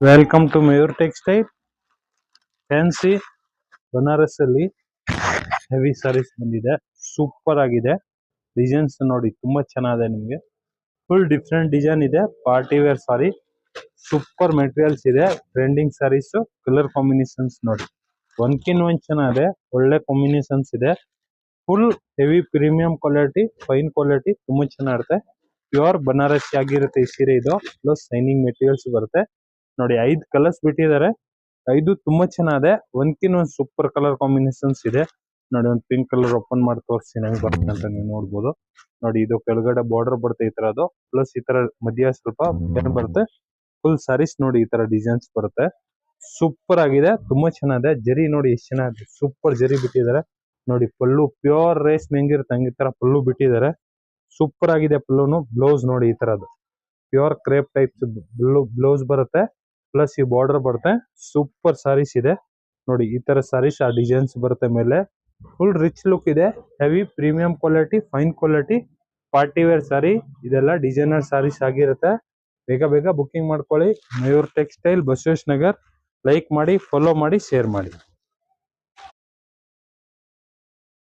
Welcome to Mayur textile. Fancy Banaras ಅಲ್ಲಿ heavy saris ಬಂದಿದೆ. Super ಆಗಿದೆ. ಡಿಸೈನ್ಸ್ ನೋಡಿ ತುಂಬಾ ಚೆನ್ನಾಗಿದೆ. ನಿಮಗೆ ಫುಲ್ ಡಿಫ್ರೆಂಟ್ ಡಿಸೈನ್ ಇದೆ. ಪಾರ್ಟಿ ವೇರ್ ಸಾರಿ, ಸೂಪರ್ ಮೆಟೀರಿಯಲ್ಸ್ ಇದೆ. ಟ್ರೆಂಡಿಂಗ್ ಸಾರೀಸ್, ಕಲರ್ ಕಾಂಬಿನೇಷನ್ಸ್ ನೋಡಿ ಒಂದ್ಕಿನ್ ಒಂದ್ ಚೆನ್ನಾಗಿದೆ. ಒಳ್ಳೆ ಕಾಂಬಿನೇಷನ್ಸ್ ಇದೆ. Full heavy premium quality, fine quality, ತುಂಬಾ ಚೆನ್ನಾಗಿರುತ್ತೆ. ಪ್ಯೂರ್ ಬನಾರಸಿ ಆಗಿರುತ್ತೆ ಈ ಸೀರೆ. ಇದು ಪ್ಲಸ್ ಶೈನಿಂಗ್ ಮೆಟೀರಿಯಲ್ಸ್ ಬರುತ್ತೆ ನೋಡಿ. 5 ಕಲರ್ಸ್ ಬಿಟ್ಟಿದ್ದಾರೆ. 5 ತುಂಬಾ ಚೆನ್ನಾಗಿದೆ. ಒಂದ್ಕಿನ್ ಒಂದ್ ಸೂಪರ್ ಕಲರ್ ಕಾಂಬಿನೇಷನ್ಸ್ ಇದೆ ನೋಡಿ. ಒಂದು ಪಿಂಕ್ ಕಲರ್ ಓಪನ್ ಮಾಡಿ ತೋರಿಸ್ತೀನಿ ಹೆಂಗ್ ಬರುತ್ತೆ ಅಂತ ನೀವು ನೋಡ್ಬೋದು ನೋಡಿ. ಇದು ಕೆಳಗಡೆ ಬಾರ್ಡರ್ ಬರುತ್ತೆ ಈ ತರದ್ದು, ಪ್ಲಸ್ ಈ ತರ ಮಧ್ಯ ಸ್ವಲ್ಪ ಏನ್ ಬರುತ್ತೆ. ಫುಲ್ ಸಾರೀಸ್ ನೋಡಿ ಈ ತರ ಡಿಸೈನ್ಸ್ ಬರುತ್ತೆ. ಸೂಪರ್ ಆಗಿದೆ, ತುಂಬಾ ಚೆನ್ನಾಗಿದೆ. ಜರಿ ನೋಡಿ ಎಷ್ಟು ಚೆನ್ನಾಗಿದೆ. ಸೂಪರ್ ಜರಿ ಬಿಟ್ಟಿದ್ದಾರೆ ನೋಡಿ. ಪಲ್ಲು ಪ್ಯೂರ್ ರೇಸ್ ಹೆಂಗಿರುತ್ತೆ ಹಂಗ ಈ ತರ ಪಲ್ಲು ಬಿಟ್ಟಿದ್ದಾರೆ. ಸೂಪರ್ ಆಗಿದೆ ಪಲ್ಲುನು. ಬ್ಲೌಸ್ ನೋಡಿ ಈ ತರದ್ದು ಪ್ಯೂರ್ ಕ್ರೇಪ್ ಟೈಪ್ಸ್ ಬ್ಲೌಸ್ ಬರುತ್ತೆ, ಪ್ಲಸ್ ಈ ಬಾರ್ಡರ್ ಬರುತ್ತೆ. ಸೂಪರ್ ಸಾರೀಸ್ ಇದೆ ನೋಡಿ. ಈ ತರ ಸಾರೀಸ್ ಆ ಡಿಸೈನ್ಸ್ ಬರುತ್ತೆ ಮೇಲೆ. ಫುಲ್ ರಿಚ್ ಲುಕ್ ಇದೆ. Heavy premium quality, fine quality, party wear sari. ಇದೆಲ್ಲ ಡಿಸೈನರ್ ಸಾರೀಸ್ ಆಗಿರುತ್ತೆ. ಬೇಗ ಬೇಗ ಬುಕಿಂಗ್ ಮಾಡ್ಕೊಳ್ಳಿ. ಮಯೂರ್ ಟೆಕ್ಸ್ಟೈಲ್, ಬಸವೇಶ್ ನಗರ್. ಲೈಕ್ ಮಾಡಿ, ಫಾಲೋ ಮಾಡಿ, ಶೇರ್ ಮಾಡಿ.